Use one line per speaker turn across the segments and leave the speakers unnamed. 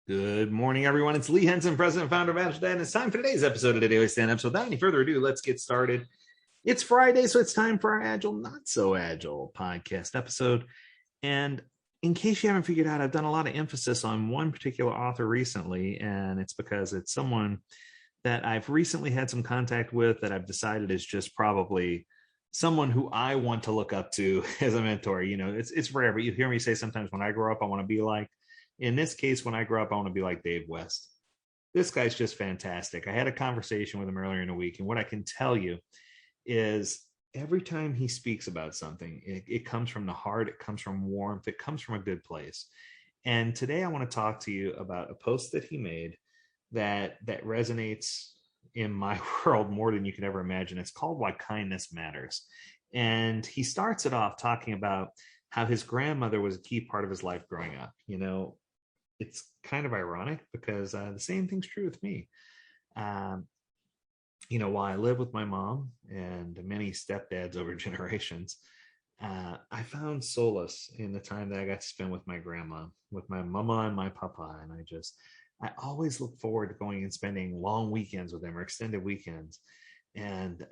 Good morning, everyone. It's Lee Henson, President and Founder of Agile Dad, and it's time for today's episode of the Daily Stand Up. So, without any further ado, let's get started. It's Friday, so it's time for our Agile, Not So Agile podcast episode. And in case you haven't figured out, I've done a lot of emphasis on one particular author recently, and it's because it's someone that I've recently had some contact with that I've decided is just probably someone who I want to look up to as a mentor. You know, it's rare, but you hear me say sometimes when I grow up, I want to be like. In this case, when I grow up, I want to be like Dave West. This guy's just fantastic. I had a conversation with him earlier in the week, and what I can tell you is every time he speaks about something, it comes from the heart, it comes from warmth, it comes from a good place. And today I want to talk to you about a post that he made that resonates in my world more than you can ever imagine. It's called Why Kindness Matters. And he starts it off talking about how his grandmother was a key part of his life growing up. You know, it's kind of ironic because the same thing's true with me. Um, while I live with my mom and many stepdads over generations, I found solace in the time that I got to spend with my grandma, with my mama and my papa. And I always look forward to going and spending long weekends with them or extended weekends. And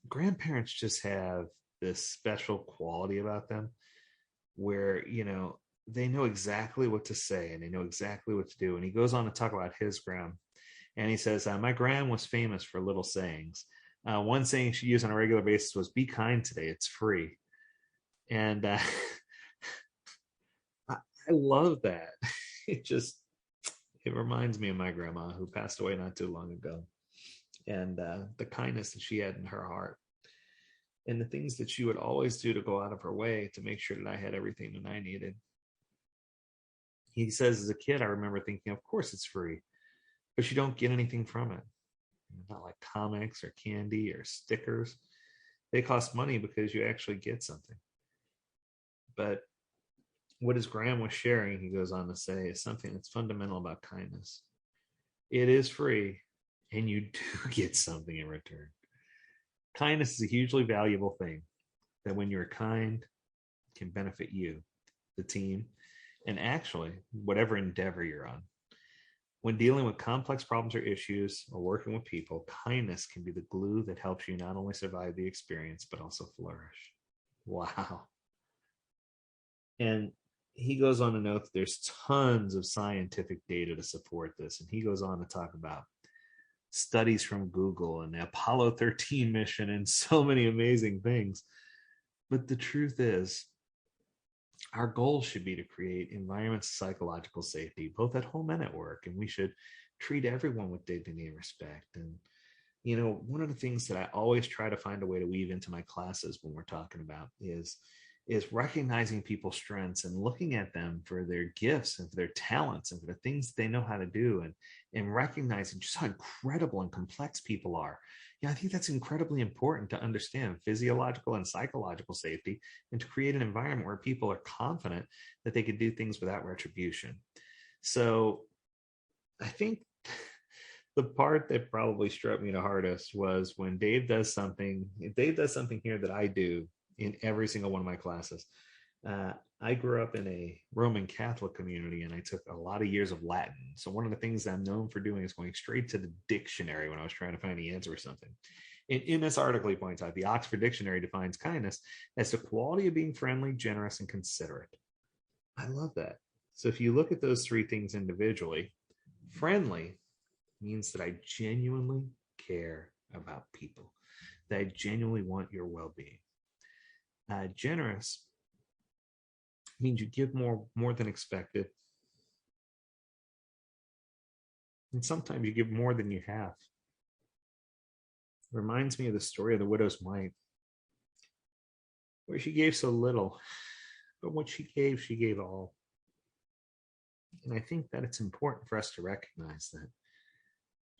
grandparents just have this special quality about them where, they know exactly what to say and they know exactly what to do. And he goes on to talk about his gram. And he says, my gram was famous for little sayings. One saying she used on a regular basis was, "Be kind today, it's free." And I love that. It reminds me of my grandma who passed away not too long ago. And the kindness that she had in her heart and the things that she would always do to go out of her way to make sure that I had everything that I needed. He says, as a kid, I remember thinking, of course it's free, but you don't get anything from it. Not like comics or candy or stickers. They cost money because you actually get something. But what his Graham was sharing, he goes on to say, is something that's fundamental about kindness. It is free, and you do get something in return. Kindness is a hugely valuable thing that when you're kind can benefit you, the team, and actually whatever endeavor you're on. When dealing with complex problems or issues or working with people, kindness can be the glue that helps you not only survive the experience, but also flourish. Wow. And he goes on to note that there's tons of scientific data to support this. And he goes on to talk about studies from Google and the Apollo 13 mission and so many amazing things. But the truth is, our goal should be to create environments of psychological safety, both at home and at work. And we should treat everyone with dignity and respect. And, one of the things that I always try to find a way to weave into my classes when we're talking about is recognizing people's strengths and looking at them for their gifts and for their talents and for the things they know how to do and recognizing just how incredible and complex people are. I think that's incredibly important to understand physiological and psychological safety and to create an environment where people are confident that they can do things without retribution. So I think the part that probably struck me the hardest was when Dave does something here that I do in every single one of my classes. I grew up in a Roman Catholic community and I took a lot of years of Latin. So one of the things I'm known for doing is going straight to the dictionary when I was trying to find the answer or something. In this article, he points out the Oxford Dictionary defines kindness as the quality of being friendly, generous, and considerate. I love that. So if you look at those three things individually, friendly means that I genuinely care about people, that I genuinely want your well-being. Generous means you give more than expected, and sometimes you give more than you have. It reminds me of the story of the widow's mite, where she gave so little, but what she gave all. And I think that it's important for us to recognize that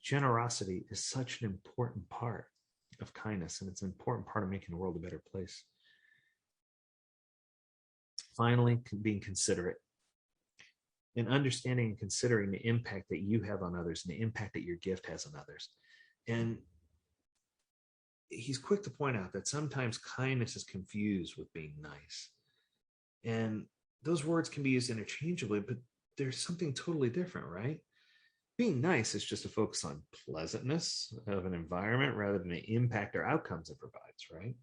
generosity is such an important part of kindness, and it's an important part of making the world a better place. Finally, being considerate and understanding and considering the impact that you have on others and the impact that your gift has on others. And he's quick to point out that sometimes kindness is confused with being nice. And those words can be used interchangeably, but there's something totally different, right? Being nice is just a focus on pleasantness of an environment rather than the impact or outcomes it provides, right?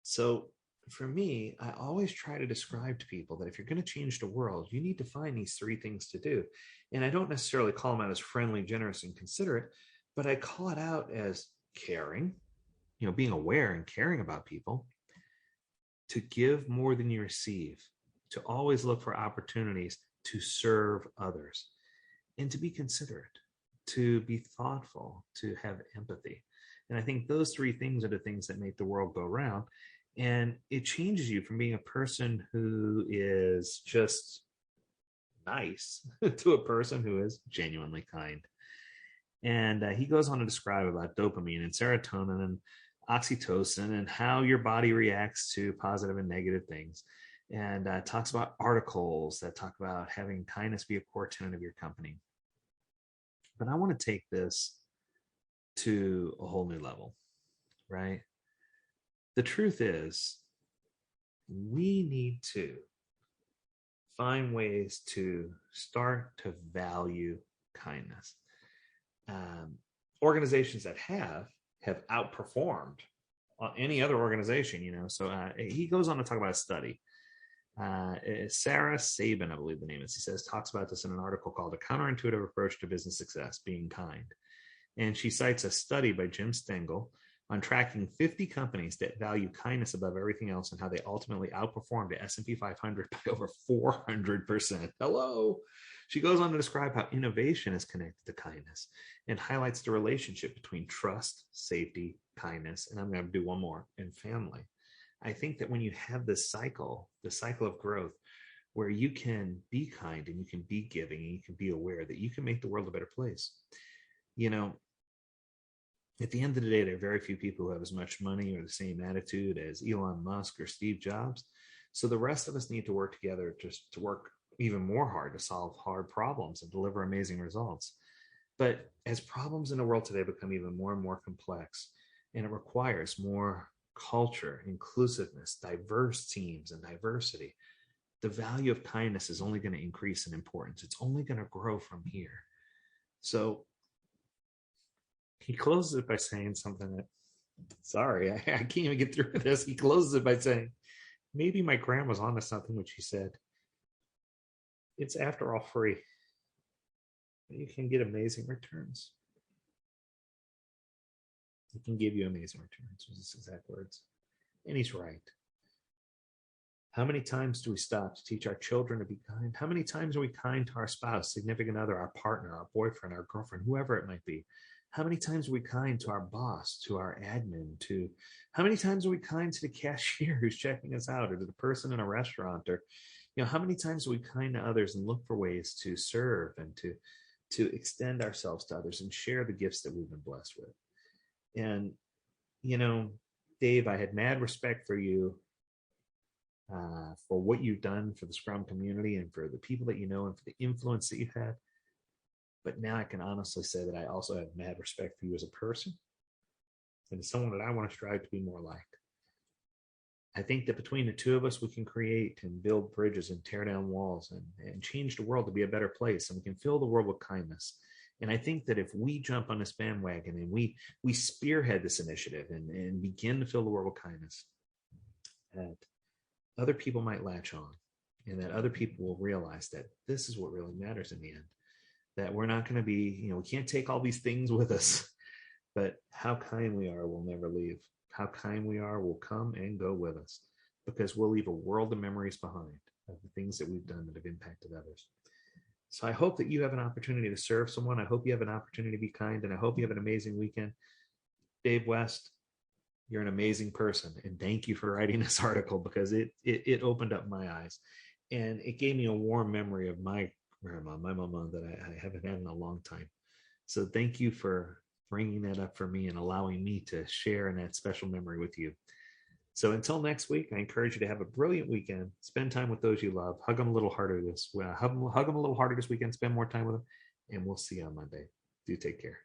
So for me, I always try to describe to people that if you're going to change the world, you need to find these three things to do. And I don't necessarily call them out as friendly, generous, and considerate, but I call it out as caring, being aware and caring about people, to give more than you receive, to always look for opportunities to serve others, and to be considerate, to be thoughtful, to have empathy. And I think those three things are the things that make the world go round. And it changes you from being a person who is just nice to a person who is genuinely kind. And he goes on to describe about dopamine and serotonin and oxytocin and how your body reacts to positive and negative things. And talks about articles that talk about having kindness be a core tenet of your company. But I want to take this to a whole new level, right? The truth is, we need to find ways to start to value kindness. Organizations that have outperformed any other organization, So he goes on to talk about a study. Sarah Sabin, I believe the name is, he says, talks about this in an article called A Counterintuitive Approach to Business Success, Being Kind. And she cites a study by Jim Stengel on tracking 50 companies that value kindness above everything else and how they ultimately outperformed the S&P 500 by over 400%. Hello. She goes on to describe how innovation is connected to kindness and highlights the relationship between trust, safety, kindness, and I'm going to do one more, and family. I think that when you have this cycle, the cycle of growth, where you can be kind and you can be giving and you can be aware that you can make the world a better place. At the end of the day, there are very few people who have as much money or the same attitude as Elon Musk or Steve Jobs. So the rest of us need to work together just to work even more hard to solve hard problems and deliver amazing results. But as problems in the world today become even more and more complex, and it requires more culture, inclusiveness, diverse teams, and diversity, the value of kindness is only going to increase in importance. It's only going to grow from here. So he closes it by saying something that, sorry, I can't even get through this. He closes it by saying, maybe my grandma's onto something, which he said, it's after all free. You can get amazing returns. It can give you amazing returns, was his exact words. And he's right. How many times do we stop to teach our children to be kind? How many times are we kind to our spouse, significant other, our partner, our boyfriend, our girlfriend, whoever it might be? How many times are we kind to our boss, to our admin, to how many times are we kind to the cashier who's checking us out, or to the person in a restaurant, or how many times are we kind to others and look for ways to serve and to extend ourselves to others and share the gifts that we've been blessed with? And Dave, I had mad respect for you for what you've done for the Scrum community and for the people that you know and for the influence that you've had. But now I can honestly say that I also have mad respect for you as a person and as someone that I want to strive to be more like. I think that between the two of us, we can create and build bridges and tear down walls and change the world to be a better place. And we can fill the world with kindness. And I think that if we jump on this bandwagon and we spearhead this initiative and begin to fill the world with kindness, that other people might latch on, and that other people will realize that this is what really matters in the end. That we're not going to be, we can't take all these things with us, but how kind we are will never leave. How kind we are will come and go with us, because we'll leave a world of memories behind of the things that we've done that have impacted others. So I hope that you have an opportunity to serve someone. I hope you have an opportunity to be kind, and I hope you have an amazing weekend. Dave West, you're an amazing person, and thank you for writing this article, because it opened up my eyes, and it gave me a warm memory of my grandma, my mama, that I haven't had in a long time. So thank you for bringing that up for me and allowing me to share in that special memory with you. So until next week, I encourage you to have a brilliant weekend. Spend time with those you love. Hug them a little harder hug them a little harder this weekend. Spend more time with them, and we'll see you on Monday. Do take care.